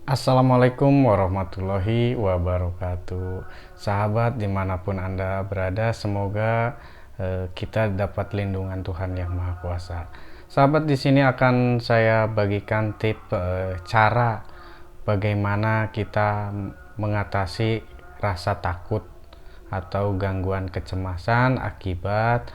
Assalamualaikum warahmatullahi wabarakatuh. Sahabat dimanapun Anda berada, semoga kita dapat lindungan Tuhan Yang Maha Kuasa. Sahabat, di sini akan saya bagikan tips cara bagaimana kita mengatasi rasa takut atau gangguan kecemasan akibat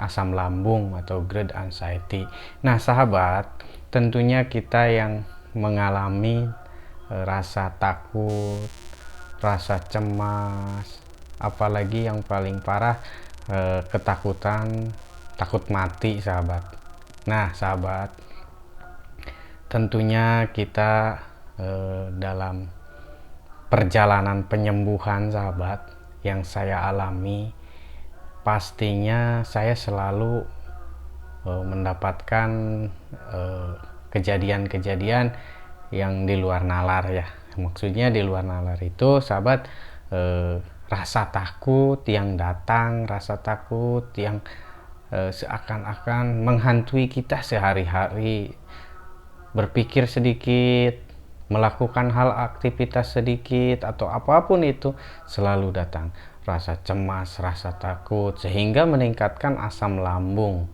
asam lambung atau GERD anxiety. Nah, sahabat, tentunya kita yang mengalami rasa takut, rasa cemas, apalagi yang paling parah ketakutan, takut mati, sahabat. Nah, sahabat, tentunya kita dalam perjalanan penyembuhan, sahabat, yang saya alami, pastinya saya selalu mendapatkan kejadian-kejadian yang di luar nalar ya. Maksudnya di luar nalar itu, sahabat, rasa takut yang datang, rasa takut yang seakan-akan menghantui kita sehari-hari. Berpikir sedikit, melakukan hal aktivitas sedikit atau apapun itu selalu datang rasa cemas, rasa takut, sehingga meningkatkan asam lambung,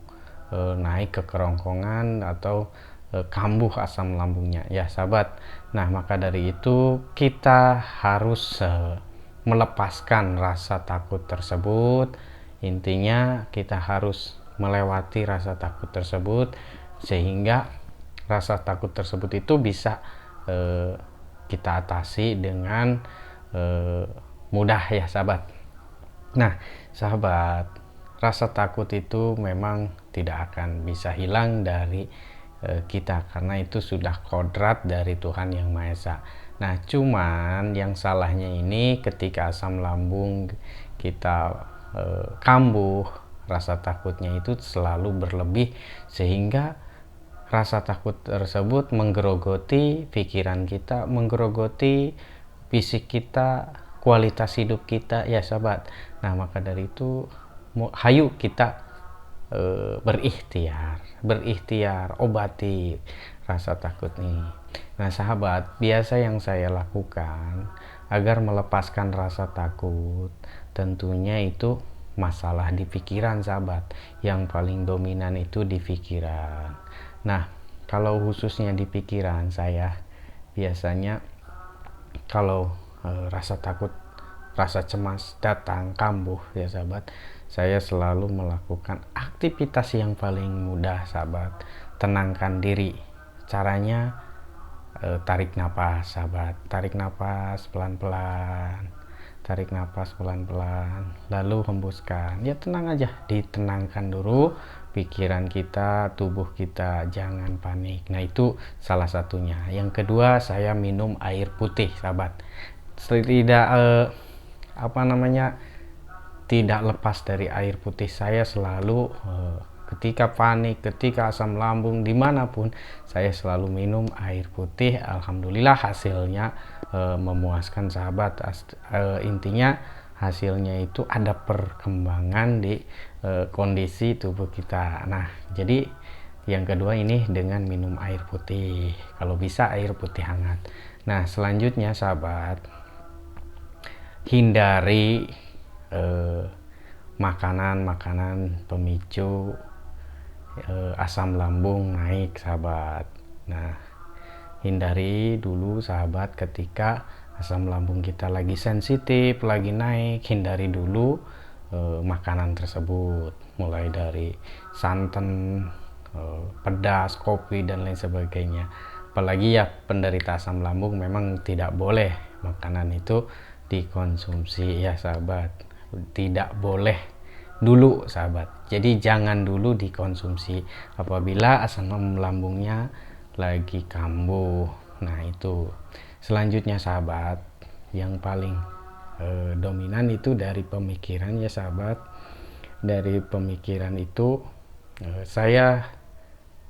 naik ke kerongkongan atau kambuh asam lambungnya ya, sahabat. Nah, maka dari itu kita harus melepaskan rasa takut tersebut. Intinya kita harus melewati rasa takut tersebut sehingga rasa takut tersebut itu bisa kita atasi dengan mudah ya, sahabat. Nah, sahabat, rasa takut itu memang tidak akan bisa hilang dari kita karena itu sudah kodrat dari Tuhan Yang Maha Esa. Nah, cuman yang salahnya ini ketika asam lambung kita kambuh, rasa takutnya itu selalu berlebih sehingga rasa takut tersebut menggerogoti pikiran kita, menggerogoti fisik kita, kualitas hidup kita ya, sahabat. Nah, maka dari itu hayu kita berikhtiar obati rasa takut nih. Nah, sahabat, biasa yang saya lakukan agar melepaskan rasa takut, tentunya itu masalah di pikiran, sahabat. Yang paling dominan itu di pikiran. Nah, kalau khususnya di pikiran saya, biasanya kalau rasa takut, rasa cemas datang kambuh ya, sahabat, saya selalu melakukan aktivitas yang paling mudah, sahabat. Tenangkan diri. Caranya tarik napas, sahabat. Tarik napas pelan-pelan, tarik napas pelan-pelan, lalu hembuskan. Ya, tenang aja, ditenangkan dulu pikiran kita, tubuh kita, jangan panik. Nah, itu salah satunya. Yang kedua, saya minum air putih, sahabat. Tidak tidak lepas dari air putih. Saya selalu ketika panik, ketika asam lambung, dimanapun saya selalu minum air putih. Alhamdulillah hasilnya memuaskan, sahabat. Intinya hasilnya itu ada perkembangan di kondisi tubuh kita. Nah, jadi yang kedua ini dengan minum air putih, kalau bisa air putih hangat. Nah, selanjutnya, sahabat, hindari makanan-makanan pemicu asam lambung naik, sahabat. Nah, hindari dulu, sahabat, ketika asam lambung kita lagi sensitif, lagi naik, hindari dulu makanan tersebut, mulai dari santan, pedas, kopi, dan lain sebagainya. Apalagi ya penderita asam lambung memang tidak boleh makanan itu dikonsumsi ya, sahabat. Tidak boleh dulu, sahabat. Jadi jangan dulu dikonsumsi apabila asam lambungnya lagi kambuh. Nah, itu selanjutnya, sahabat, yang paling dominan itu dari pemikiran ya, sahabat. Dari pemikiran itu saya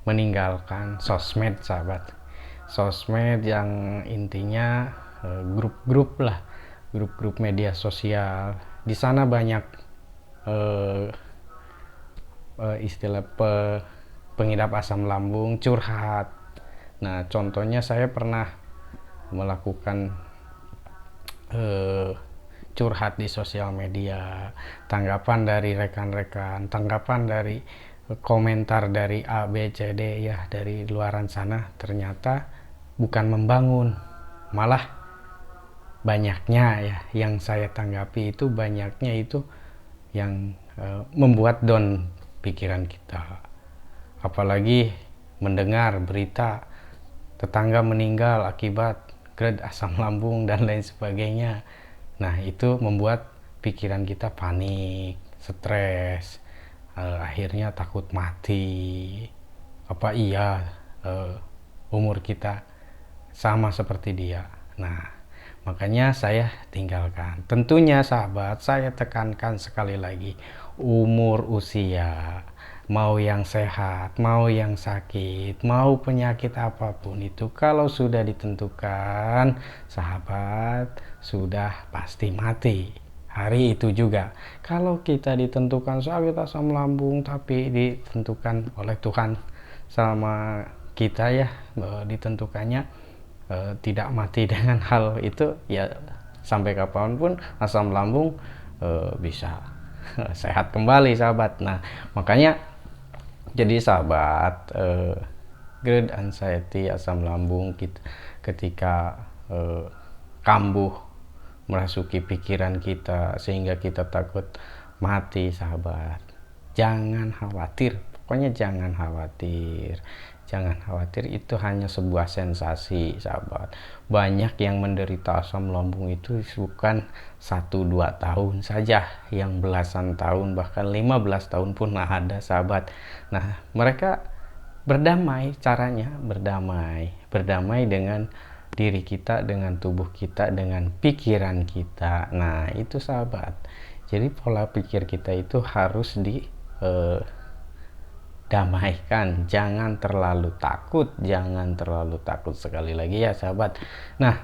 meninggalkan sosmed, sahabat. Sosmed yang intinya grup-grup lah, grup-grup media sosial. Di sana banyak istilah pengidap asam lambung curhat, Nah, contohnya saya pernah melakukan curhat di sosial media, tanggapan dari rekan-rekan, tanggapan dari komentar dari A, B, C, D ya, dari luaran sana, ternyata bukan membangun, malah banyaknya ya yang saya tanggapi itu, banyaknya itu yang membuat down pikiran kita. Apalagi mendengar berita tetangga meninggal akibat GERD, asam lambung dan lain sebagainya. Nah, itu membuat pikiran kita panik, stres, akhirnya takut mati. Apa iya umur kita sama seperti dia? Nah, makanya saya tinggalkan. Tentunya sahabat, saya tekankan sekali lagi, umur usia, mau yang sehat, mau yang sakit, mau penyakit apapun itu, kalau sudah ditentukan, sahabat, sudah pasti mati. Hari itu juga, kalau kita ditentukan sakit asam lambung, tapi ditentukan oleh Tuhan sama kita ya, ditentukannya tidak mati dengan hal itu, ya sampai kapanpun asam lambung bisa sehat kembali sahabat. Nah, makanya jadi sahabat, GERD, anxiety, asam lambung kita ketika kambuh merasuki pikiran kita sehingga kita takut mati, sahabat, jangan khawatir, pokoknya jangan khawatir. Jangan khawatir, itu hanya sebuah sensasi, sahabat. Banyak yang menderita asam lambung itu bukan 1-2 tahun saja, yang belasan tahun, bahkan 15 tahun pun ada, sahabat. Nah, mereka berdamai, caranya berdamai dengan diri kita, dengan tubuh kita, dengan pikiran kita. Nah, itu sahabat. Jadi pola pikir kita itu harus damaikan, jangan terlalu takut sekali lagi ya sahabat. Nah,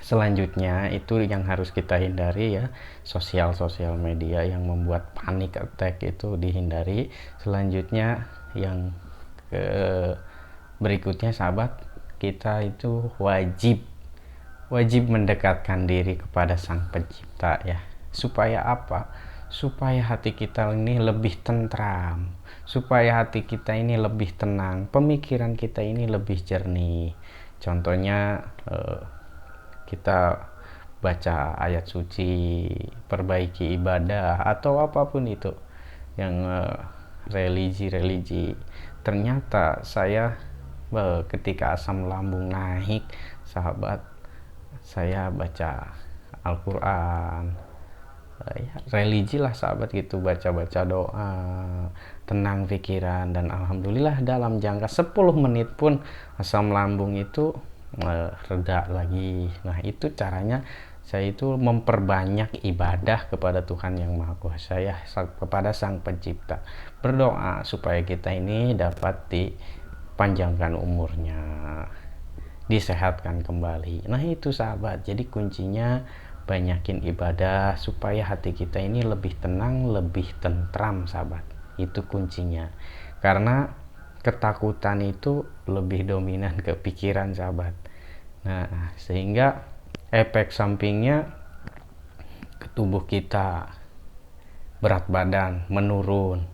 selanjutnya itu yang harus kita hindari ya, sosial media yang membuat panic attack itu dihindari. Selanjutnya yang berikutnya sahabat, kita itu wajib mendekatkan diri kepada Sang Pencipta ya. Supaya apa? Supaya hati kita ini lebih tentram, supaya hati kita ini lebih tenang, pemikiran kita ini lebih jernih. Contohnya kita baca ayat suci, perbaiki ibadah atau apapun itu yang religi. Ternyata saya ketika asam lambung naik, sahabat, saya baca Al-Quran, religi lah sahabat gitu, baca doa, tenang pikiran, dan alhamdulillah dalam jangka 10 menit pun asam lambung itu reda lagi. Nah, itu caranya saya itu memperbanyak ibadah kepada Tuhan Yang Maha Kuasa ya, kepada Sang Pencipta, berdoa supaya kita ini dapat dipanjangkan umurnya, disehatkan kembali. Nah, itu sahabat, jadi kuncinya banyakin ibadah supaya hati kita ini lebih tenang, lebih tentram, sahabat. Itu kuncinya. Karena ketakutan itu lebih dominan ke pikiran, sahabat. Nah, sehingga efek sampingnya ke tubuh kita, berat badan menurun.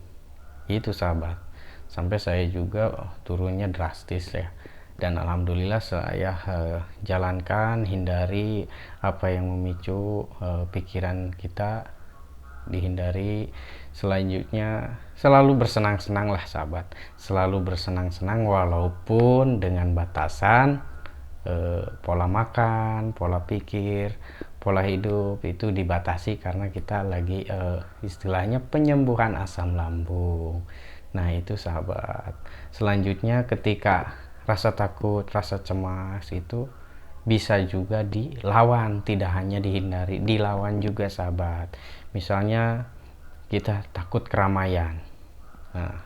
Itu sahabat. Sampai saya juga turunnya drastis ya. Dan alhamdulillah saya jalankan, hindari apa yang memicu pikiran kita, dihindari. Selanjutnya selalu bersenang-senang lah sahabat, selalu bersenang-senang walaupun dengan batasan. Pola makan, pola pikir, pola hidup itu dibatasi karena kita lagi istilahnya penyembuhan asam lambung. Nah, itu sahabat. Selanjutnya ketika rasa takut, rasa cemas itu bisa juga dilawan, tidak hanya dihindari, dilawan juga sahabat. Misalnya kita takut keramaian. Nah,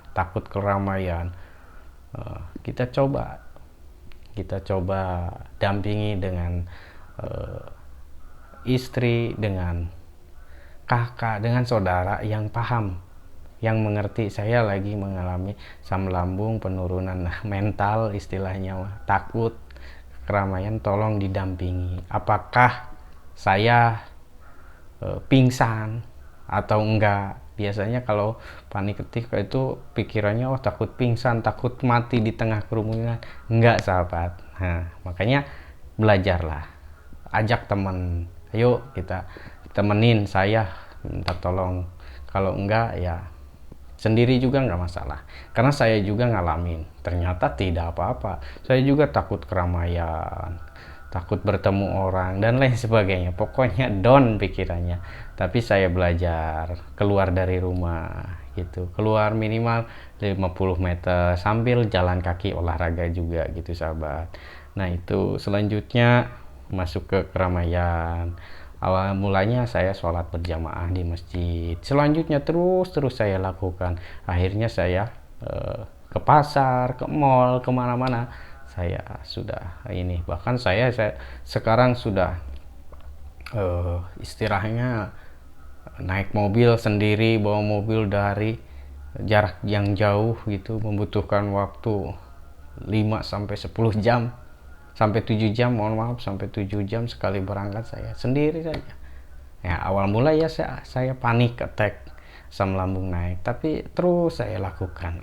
kita coba dampingi dengan istri, dengan kakak, dengan saudara yang paham yang mengerti saya lagi mengalami asam lambung, penurunan mental istilahnya, takut keramaian, tolong didampingi. Apakah saya pingsan atau enggak? Biasanya kalau panik ketika itu pikirannya takut pingsan, takut mati di tengah kerumunan. Enggak sahabat. Nah makanya belajarlah, ajak teman, ayo kita temenin saya, minta tolong. Kalau enggak ya sendiri juga nggak masalah, karena saya juga ngalamin ternyata tidak apa-apa. Saya juga takut keramaian, takut bertemu orang dan lain sebagainya, pokoknya down pikirannya. Tapi saya belajar keluar dari rumah gitu, keluar minimal 50 meter sambil jalan kaki, olahraga juga gitu sahabat. Nah itu selanjutnya masuk ke keramaian. Awal mulanya saya sholat berjamaah di masjid, selanjutnya terus saya lakukan. Akhirnya saya ke pasar, ke mall, kemana-mana saya sudah ini. Bahkan saya sekarang sudah istilahnya naik mobil sendiri, bawa mobil dari jarak yang jauh gitu, membutuhkan waktu 5 sampai 10 jam, sampai 7 jam, mohon maaf, sampai 7 jam sekali berangkat saya sendiri saja. Ya awal mula ya saya panik attack, asam lambung naik, tapi terus saya lakukan.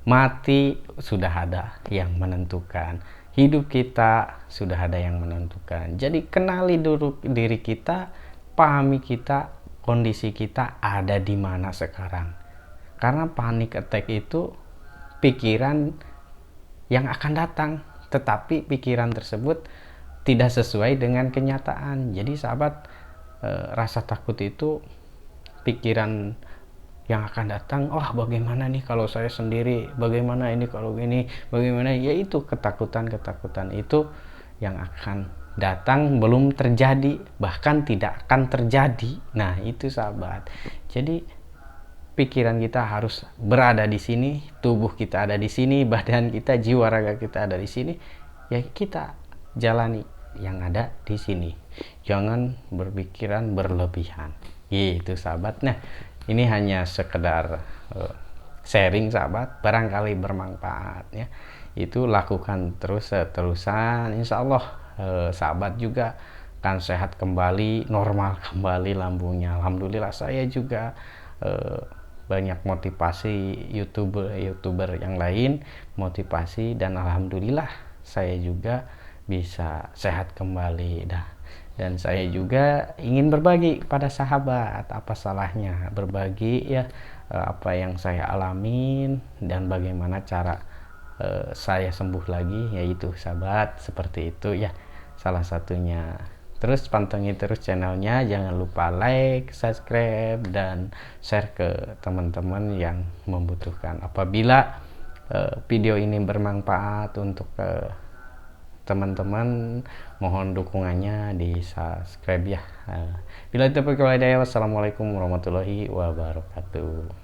Mati sudah ada yang menentukan, hidup kita sudah ada yang menentukan. Jadi kenali dulu diri kita, pahami kita, kondisi kita ada di mana sekarang. Karena panik attack itu pikiran yang akan datang, tetapi pikiran tersebut tidak sesuai dengan kenyataan. Jadi sahabat, rasa takut itu pikiran yang akan datang. Bagaimana nih kalau saya sendiri, bagaimana ini kalau ini, bagaimana, yaitu ketakutan itu yang akan datang, belum terjadi, bahkan tidak akan terjadi. Nah itu sahabat, jadi pikiran kita harus berada di sini, tubuh kita ada di sini, badan kita, jiwa raga kita ada di sini, ya kita jalani yang ada di sini, jangan berpikiran berlebihan gitu sahabat. Nah ini hanya sekedar sharing sahabat, barangkali bermanfaat ya. Itu lakukan terus-terusan, insya Allah sahabat juga akan sehat kembali, normal kembali lambungnya. Alhamdulillah saya juga banyak motivasi youtuber yang lain motivasi, dan alhamdulillah saya juga bisa sehat kembali dan saya juga ingin berbagi pada sahabat. Apa salahnya berbagi ya, apa yang saya alamin dan bagaimana cara saya sembuh lagi, yaitu sahabat, seperti itu ya salah satunya. Terus pantengin terus channelnya, jangan lupa like, subscribe, dan share ke teman-teman yang membutuhkan. Apabila video ini bermanfaat untuk teman-teman, mohon dukungannya di subscribe ya. Bila itu, wassalamualaikum warahmatullahi wabarakatuh.